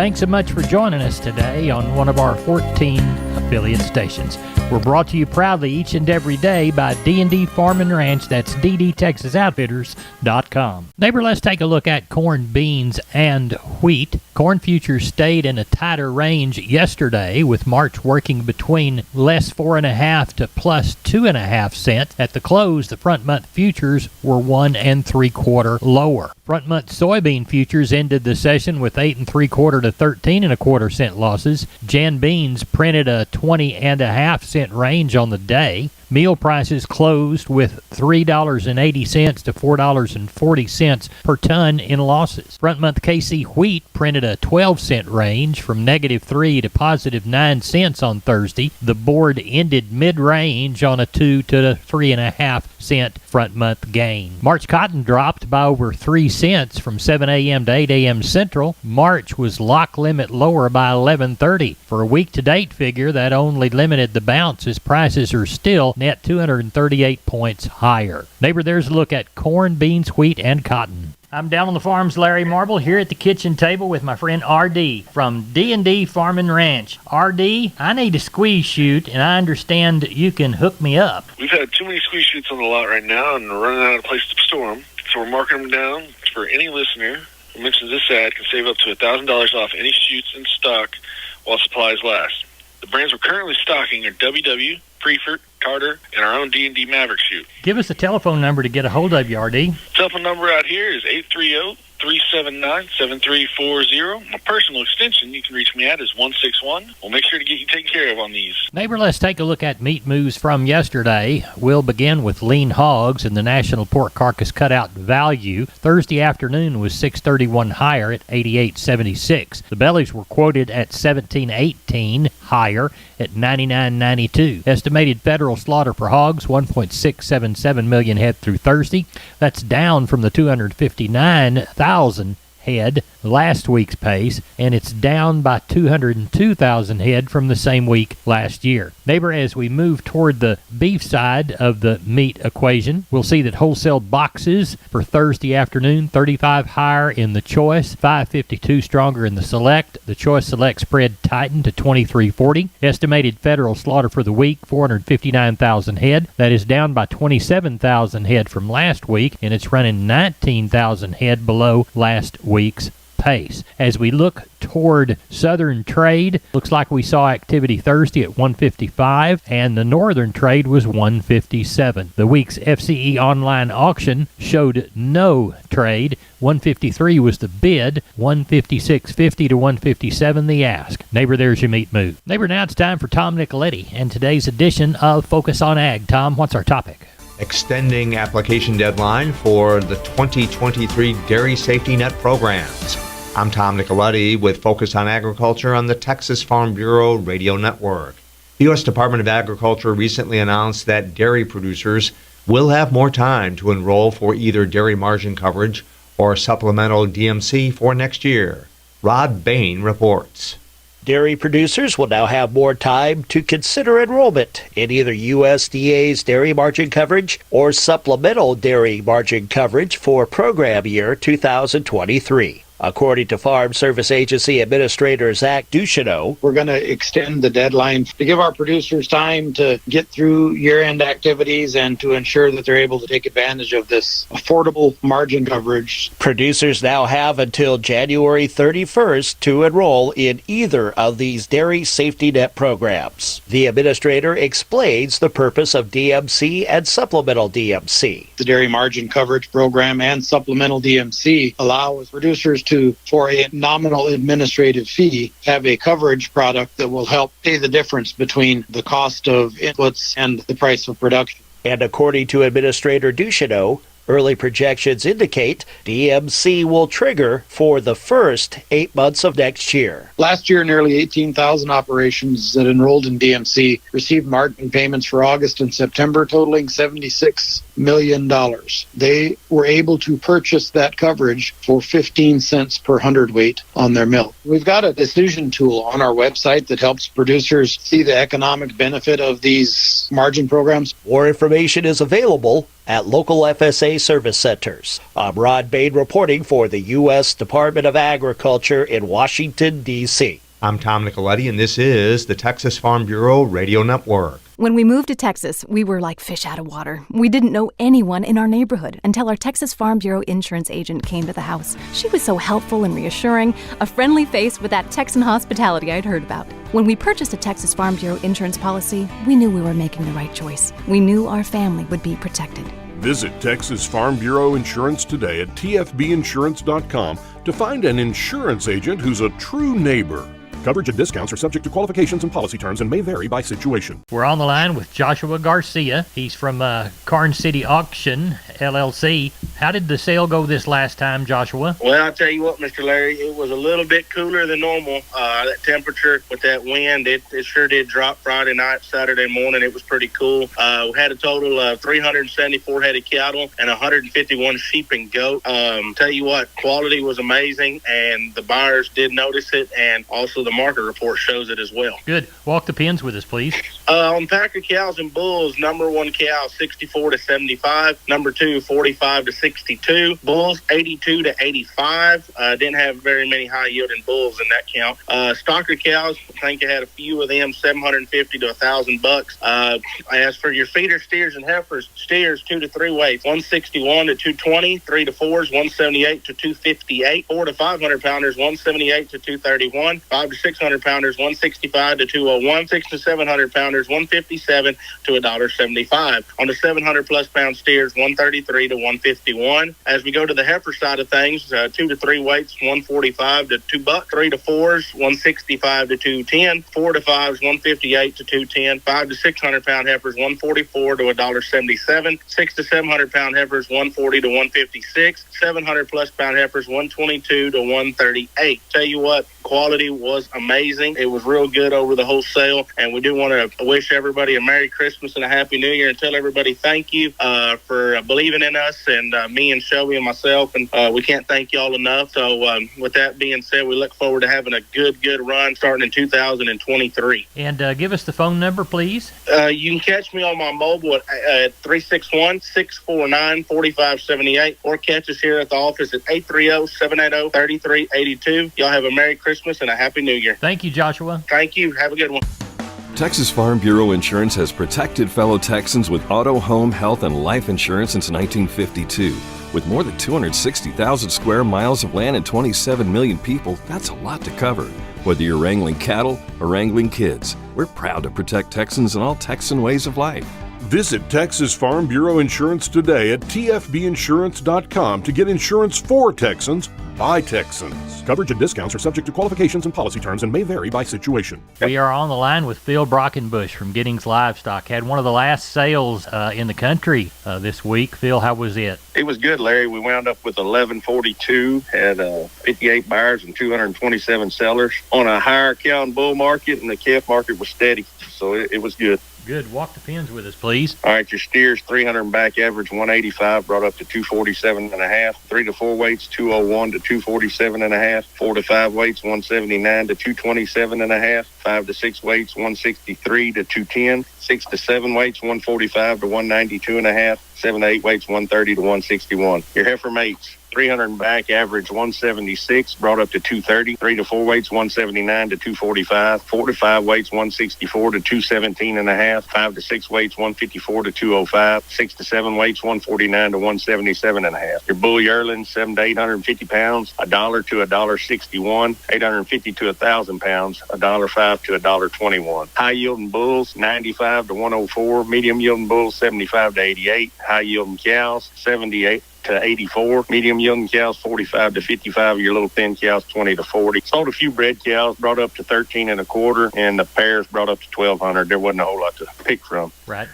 Thanks so much for joining us today on one of our 14 affiliate stations. We're brought to you proudly each and every day by D&D Farm and Ranch. That's ddtexasoutfitters.com. Neighbor, let's take a look at corn, beans, and wheat. Corn futures stayed in a tighter range yesterday, with March working between less 4.5 to plus 2.5 cents. At the close, the front month futures were 1 3/4 lower. Front month soybean futures ended the session with 8 3/4 to 13.25 cent losses. Jan beans printed a 20.5 cent range on the day. Meal prices closed with $3.80 to $4.40 per ton in losses. Front month KC wheat printed a 12-cent range from -3 to +9 cents on Thursday. The board ended mid-range on a 2 to 3.5 cent front month gain. March cotton dropped by over 3 cents from 7 a.m. to 8 a.m. Central. March was lock limit lower by 11:30. For a week-to-date figure, that only limited the bounce, as prices are still net 238 points higher. Neighbor, there's a look at corn, beans, wheat, and cotton. I'm down on the farm's Larry Marble here at the kitchen table with my friend R.D. from D&D Farm and Ranch. R.D., I need a squeeze chute, and I understand you can hook me up. We've had too many squeeze chutes on the lot right now, and we're running out of place to store them. So we're marking them down for any listener who mentions this ad can save up to $1,000 off any chutes in stock while supplies last. The brands we're currently stocking are WW, Preefert, Carter, and our own D&D Maverick chute. Give us a telephone number to get a hold of you, R.D. Telephone number out here is 830-379-7340. My personal extension you can reach me at is 161. We'll make sure to get you taken care of on these. Neighbor, let's take a look at meat moves from yesterday. We'll begin with lean hogs and the National Pork Carcass Cutout Value. Thursday afternoon was $6.31 higher at $88.76. The bellies were quoted at $17.18 higher at $99.92. Estimated federal slaughter for hogs, 1.677 million head through Thursday. That's down from the 259,000 head last week's pace, and it's down by 202,000 head from the same week last year. Neighbor, as we move toward the beef side of the meat equation, we'll see that wholesale boxes for Thursday afternoon, 35 higher in the choice, 552 stronger in the select. The choice select spread tightened to 23.40. Estimated federal slaughter for the week, 459,000 head. That is down by 27,000 head from last week, and it's running 19,000 head below last week's pace. As we look toward southern trade, looks like we saw activity Thursday at 155, and the northern trade was 157. The week's FCE online auction showed no trade. 153 was the bid, 156.50 to 157 the ask. Neighbor, there's your meat move. Neighbor, now it's time for Tom Nicoletti and today's edition of Focus on Ag. Tom, what's our topic? Extending application deadline for the 2023 Dairy Safety Net programs. I'm Tom Nicoletti with Focus on Agriculture on the Texas Farm Bureau Radio Network. The U.S. Department of Agriculture recently announced that dairy producers will have more time to enroll for either dairy margin coverage or supplemental DMC for next year. Rod Bain reports. Dairy producers will now have more time to consider enrollment in either USDA's dairy margin coverage or supplemental dairy margin coverage for program year 2023. According to Farm Service Agency Administrator Zach Ducheneau, we're going to extend the deadline to give our producers time to get through year-end activities and to ensure that they're able to take advantage of this affordable margin coverage. Producers now have until January 31st to enroll in either of these dairy safety net programs. The administrator explains the purpose of DMC and supplemental DMC. The dairy margin coverage program and supplemental DMC allow producers to, for a nominal administrative fee, have a coverage product that will help pay the difference between the cost of inputs and the price of production. And according to Administrator Ducheneau, early projections indicate DMC will trigger for the first 8 months of next year. Last year, nearly 18,000 operations that enrolled in DMC received margin payments for August and September, totaling $76 million. They were able to purchase that coverage for 15 cents per hundredweight on their milk. We've got a decision tool on our website that helps producers see the economic benefit of these margin programs. More information is available at local FSA service centers. I'm Rod Bain reporting for the U.S. Department of Agriculture in Washington, D.C. I'm Tom Nicoletti, and this is the Texas Farm Bureau Radio Network. When we moved to Texas, we were like fish out of water. We didn't know anyone in our neighborhood until our Texas Farm Bureau insurance agent came to the house. She was so helpful and reassuring, a friendly face with that Texan hospitality I'd heard about. When we purchased a Texas Farm Bureau insurance policy, we knew we were making the right choice. We knew our family would be protected. Visit Texas Farm Bureau Insurance today at tfbinsurance.com to find an insurance agent who's a true neighbor. Coverage and discounts are subject to qualifications and policy terms and may vary by situation. We're on the line with Joshua Garcia. He's from Karn City Auction, LLC. How did the sale go this last time, Joshua? Well, I'll tell you what, Mr. Larry, it was a little bit cooler than normal. That temperature with that wind, it sure did drop Friday night, Saturday morning. It was pretty cool. We had a total of 374 head of cattle and 151 sheep and goat. Tell you what, quality was amazing, and the buyers did notice it, and also the market report shows it as well. Good. Walk the pins with us, please. On Packer cows and bulls, number one cow 64 to 75, number two 45 to 62, bulls 82 to 85. Didn't have very many high yielding bulls in that count. Stocker cows, I think I had a few of them, 750 to $1,000. As for your feeder steers and heifers, steers 2 to 3 weights, 161 to 220, 3 to 4s 178 to 258, 4 to 500 pounders 178 to 231, 5 to 600 pounders 165 to 201, 6 to 700 pounders 157 to $1.75. On the 700 plus pound steers 133 to 151. As we go to the heifer side of things, 2 to 3 weights 145 to $2, 3 to 4s 165 to 210, 4 to 5s 158 to 210, 5 to 600 pound heifers 144 to $1.77, 6 to 700 pound heifers 140 to 156, 700 plus pound heifers 122 to 138. Tell you what, quality was amazing. It was real good over the whole sale, and we do want to wish everybody a Merry Christmas and a Happy New Year and tell everybody thank you for believing in us, and me and Shelby and myself, and we can't thank y'all enough. So with that being said, we look forward to having a good run starting in 2023. And give us the phone number, please. You can catch me on my mobile at 361-649-4578, or catch us here at the office at 830-780-3382. Y'all have a Merry Christmas and a Happy New Year. Thank you, Joshua. Thank you. Have a good one. Texas Farm Bureau Insurance has protected fellow Texans with auto, home, health, and life insurance since 1952. With more than 260,000 square miles of land and 27 million people, that's a lot to cover. Whether you're wrangling cattle or wrangling kids, we're proud to protect Texans in all Texan ways of life. Visit Texas Farm Bureau Insurance today at tfbinsurance.com to get insurance for Texans by Texans. Coverage and discounts are subject to qualifications and policy terms and may vary by situation. We are on the line with Phil Brockenbush from Giddings Livestock. Had one of the last sales in the country this week. Phil, how was it? It was good, Larry. We wound up with 1142, had 58 buyers and 227 sellers on a higher cow and bull market, and the calf market was steady, so it was good. Good. Walk the pins with us, please. All right, your steers, 300 and back average, 185, brought up to 247.5. 3 to 4 weights, 201 to 247.5. 4 to 5 weights, 179 to 227.5. 5 to 6 weights, 163 to 210. 6 to 7 weights, 145 to 192.5. 7 to 8 weights, 130 to 161. Your heifer mates, 300 and back average 176, brought up to 230. 3 to 4 weights 179 to 245. 4 to 5 weights 164 to 217.5. 5 to 6 weights 154 to 205. 6 to 7 weights 149 to 177.5. Your bull yearlings 7 to 850 pounds, $1 to $1.61. 850 to 1,000 pounds, $1.05 to $1.21. High yielding bulls 95 to 104. Medium yielding bulls 75 to 88. High yielding cows 78 to 84. Medium yielding cows 45 to 55. Your little thin cows 20 to 40. Sold a few bred cows, brought up to 13 and a quarter, and the pairs brought up to 1,200. There wasn't a whole lot to pick from. Right.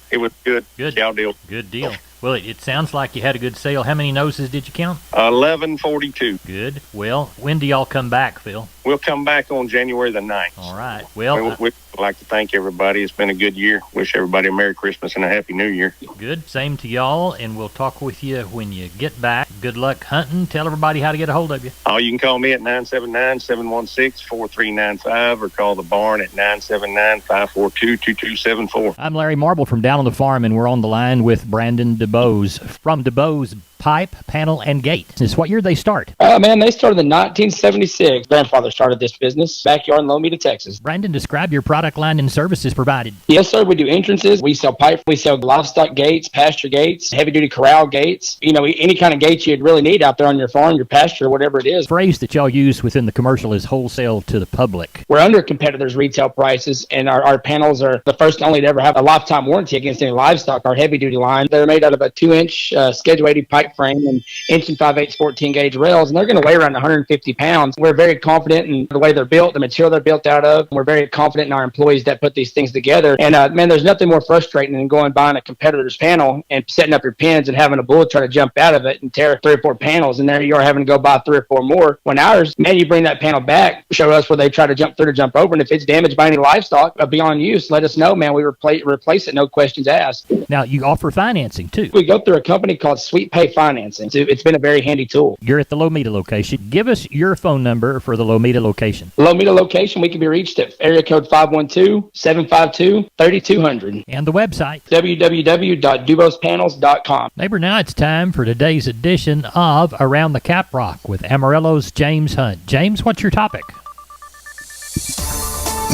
It was good. Good cow deal. Good deal. Well, it sounds like you had a good sale. How many noses did you count? 1142. Good. Well, when do y'all come back, Phil? We'll come back on January the 9th. All right. Well, we'll like to thank everybody. It's been a good year. Wish everybody a Merry Christmas and a Happy New Year. Good. Same to y'all, and we'll talk with you when you get back. Good luck hunting. Tell everybody how to get a hold of you. Oh, you can call me at 979-716-4395 or call the barn at 979-542-2274. I'm Larry Marble from Down on the Farm, and we're on the line with Brandon DeBose from DeBose Pipe, Panel, and Gate. This what year they start? Man, they started in 1976. Grandfather started this business, backyard in Lomita, Texas. Brandon, describe your product line and services provided. Yes, sir. We do entrances. We sell pipe. We sell livestock gates, pasture gates, heavy-duty corral gates. You know, any kind of gates you'd really need out there on your farm, your pasture, whatever it is. The phrase that y'all use within the commercial is wholesale to the public. We're under competitors' retail prices, and our panels are the first and only to ever have a lifetime warranty against any livestock. Our heavy-duty line, they're made out of a 2-inch Schedule 80 pipe frame and 1 5/8 14-gauge rails, and they're going to weigh around 150 pounds. We're very confident in the way they're built, the material they're built out of. We're very confident in our employees that put these things together. And, man, there's nothing more frustrating than going buying a competitor's panel and setting up your pins and having a bull try to jump out of it and tear 3 or 4 panels, and there you are having to go buy 3 or 4 more. When ours, man, you bring that panel back, show us where they try to jump through to jump over, and if it's damaged by any livestock beyond use, let us know, man. We replace it, no questions asked. Now, you offer financing, too. We go through a company called Sweet Pay Financing. It's been a very handy tool. You're at the Lomita location. Give us your phone number for the Lomita location. Lomita location, we can be reached at area code 512-752-3200. And the website? www.dubospanels.com. Neighbor, now it's time for today's edition of Around the Caprock with Amarillo's James Hunt. James, what's your topic?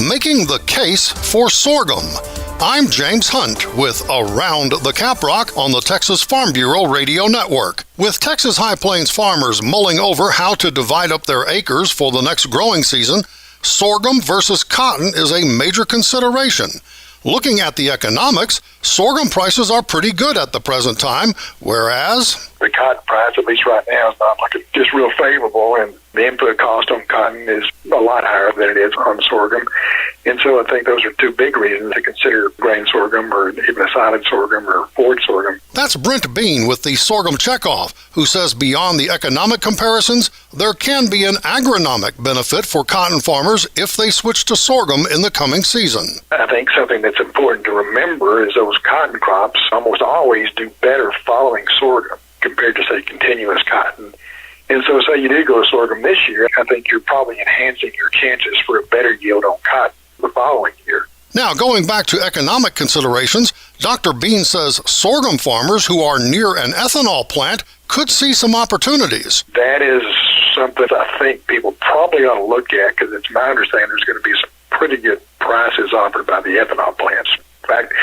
Making the case for sorghum. I'm James Hunt with Around the Caprock on the Texas Farm Bureau Radio Network. With Texas High Plains farmers mulling over how to divide up their acres for the next growing season, sorghum versus cotton is a major consideration. Looking at the economics, sorghum prices are pretty good at the present time, whereas the cotton price, at least right now, is not just real favorable, and the input cost on cotton is a lot higher than it is on sorghum. And so I think those are 2 big reasons to consider grain sorghum or even a silage sorghum or forage sorghum. That's Brent Bean with the Sorghum Checkoff, who says beyond the economic comparisons, there can be an agronomic benefit for cotton farmers if they switch to sorghum in the coming season. I think something that's important to remember is those cotton crops almost always do better following sorghum compared to, say, continuous cotton. And so say you do go to sorghum this year, I think you're probably enhancing your chances for a better yield on cotton the following year. Now, going back to economic considerations, Dr. Bean says sorghum farmers who are near an ethanol plant could see some opportunities. That is something I think people probably ought to look at, because it's my understanding there's going to be some pretty good prices offered by the ethanol plants. In fact,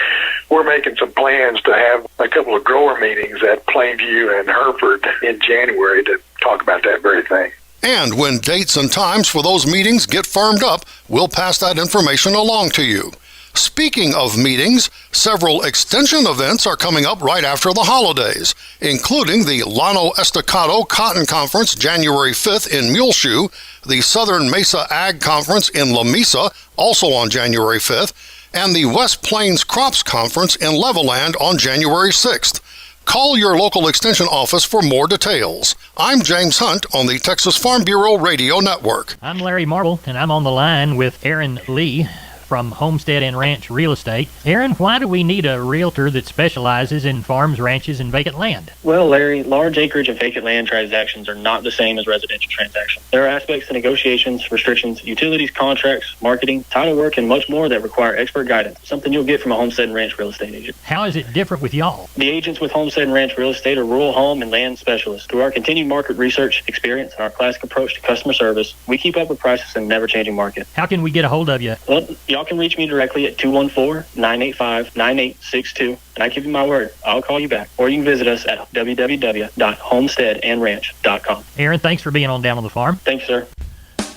we're making some plans to have a couple of grower meetings at Plainview and Hereford in January to talk about that very thing. And when dates and times for those meetings get firmed up, we'll pass that information along to you. Speaking of meetings, several extension events are coming up right after the holidays, including the Llano Estacado Cotton Conference January 5th in Muleshoe, the Southern Mesa Ag Conference in La Mesa, also on January 5th, and the West Plains Crops Conference in Levelland on January 6th. Call your local extension office for more details. I'm James Hunt on the Texas Farm Bureau Radio Network. I'm Larry Marble, and I'm on the line with Aaron Lee from Homestead and Ranch Real Estate. Aaron, why do we need a realtor that specializes in farms, ranches, and vacant land? Well, Larry, large acreage and vacant land transactions are not the same as residential transactions. There are aspects to negotiations, restrictions, utilities, contracts, marketing, title work, and much more that require expert guidance, something you'll get from a Homestead and Ranch Real Estate agent. How is it different with y'all? The agents with Homestead and Ranch Real Estate are rural home and land specialists. Through our continued market research, experience, and our classic approach to customer service, we keep up with prices in an ever-changing market. How can we get a hold of you? Well, y'all can reach me directly at 214-985-9862, and I give you my word, I'll call you back. Or you can visit us at www.homesteadandranch.com. Aaron, thanks for being on Down on the Farm. Thanks, sir.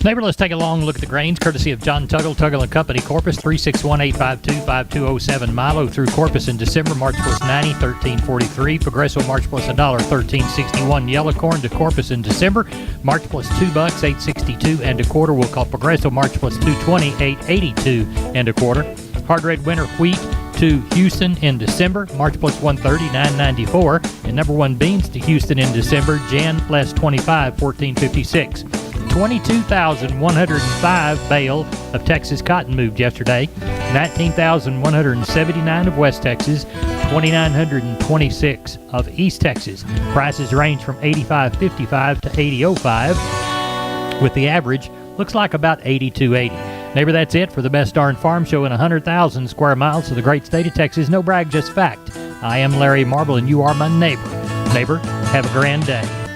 Neighbor, let's take a long look at the grains, courtesy of John Tuggle & Company, Corpus, 361-852-5207. Milo through Corpus in December, March plus 90, $13.43. Progresso, March plus $1, $13.61. Yellow corn to Corpus in December, March plus $2, $8.62 and a quarter. We'll call Progresso, March plus $2.20, $8.82 and a quarter. Hard red winter wheat to Houston in December, March plus $1.30, $9.94. And number one beans to Houston in December, Jan plus 25, $14.56. 22,105 bale of Texas cotton moved yesterday. 19,179 of West Texas. 2,926 of East Texas. Prices range from $85.55 to $80.05, with the average looks like about $82.80. Neighbor, that's it for the best darn farm show in 100,000 square miles of the great state of Texas. No brag, just fact. I am Larry Marble, and you are my neighbor. Neighbor, have a grand day.